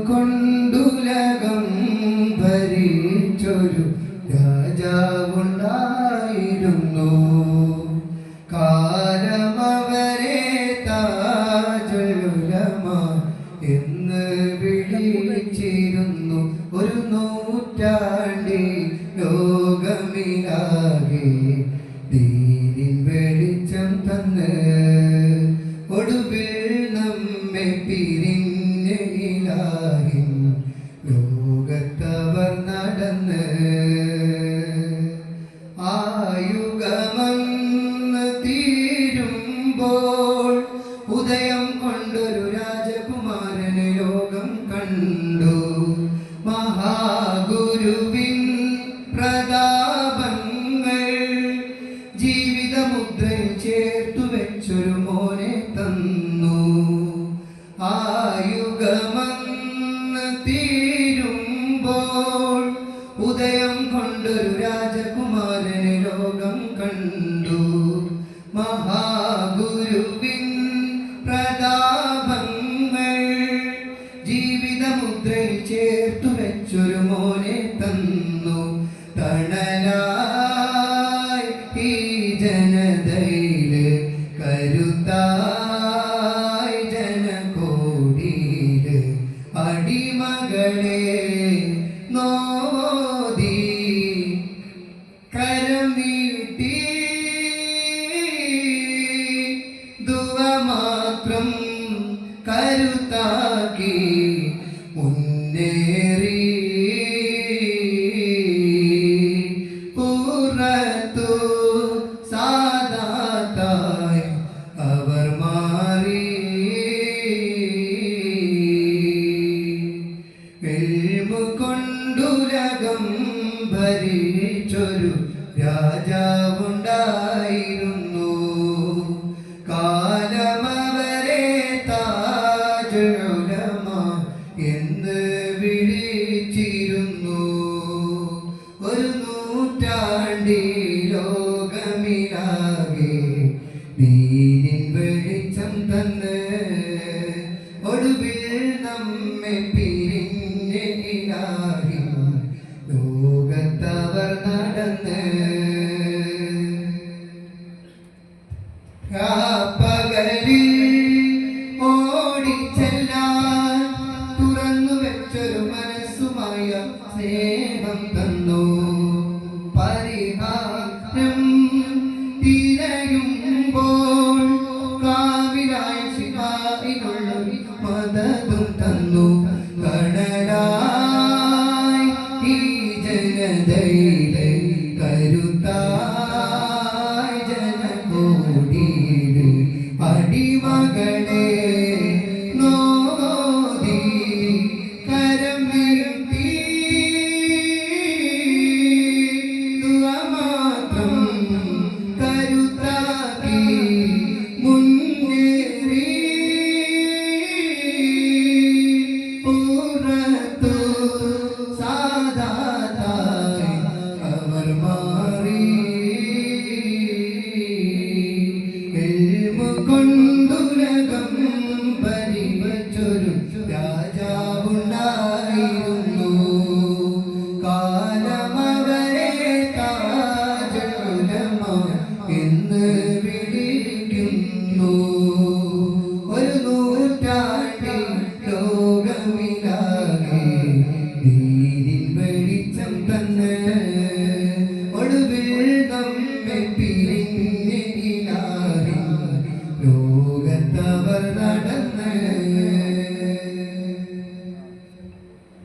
കൊണ്ടുലകം ഭരിച്ചൊരു രാജാവുണ്ടായിരുന്നു. കാലമവരെ താജുലുലമ എന്ന് വിളിച്ചിരുന്നു. ഒരു നൂറ്റാണ്ടി ലോകമിലാകെ ദീനിൻ വെളിച്ചം തന്ന് ഒടുവിൽ നമ്മെ പിരിഞ്ഞ് ഇലാഹിൻ ലോകത്തവർ നടന്ന് ആയുഗമെന്ന് തീരുമ്പോൾ ഉദയം കൊണ്ടൊരു രാജകുമാരന് ലോകം കണ്ടു. മഹാഗുരുവിൻ പ്രതാപങ്ങൾ ജീവിതമുദ്രയിൽ ചേർത്തു വെച്ചൊരു മോനെ തന്നു. ആയുഗമെന്ന് തീരുമ്പോൾ ഉദയം കൊണ്ടൊരു രാജകുമാരന് ലോകം കണ്ടു. മഹാഗുരുവിൻ പ്രതാപങ്ങൾ ജീവിതമുദ്രയിൽ ചേർത്തു വെച്ചൊരു മോനെ തന്നു. തണലായി ഈ ജനതയില് കരുത്തായി ജനകോടിയില് അടിമകളെ നോദി കരം നീട്ടി ദുവ മാത്രം കരുത്താക്കി മുന്നേറി പൂർണ്ണത്തു സാദാത്തായി അവർ മാറി. കൊണ്ടുലകം ഭരിച്ചൊരു രാജാവുണ്ടായിരുന്നു. കാലമവരെ താജുലുലമ എന്ന് വിളിച്ചിരുന്നു. ഒരു നൂറ്റാണ്ടി ലോകമിലാകെ ദീനിൻ വെളിച്ചം തന്ന് ഒടുവിൽ നമ്മെ പിരിഞ്ഞ് ഇലാഹിൻ ലോകത്തവർ നടന്ന് പകലിൽ ഓടിച്ചെല്ലാൻ തുറന്നു വെച്ചൊരു മനസ്സുമായ സ്നേഹം തന്നു. പരിഹാരം തിരയുമ്പോൾ കാവിലായി ശിവായിനുള്ള മദതും തന്നു.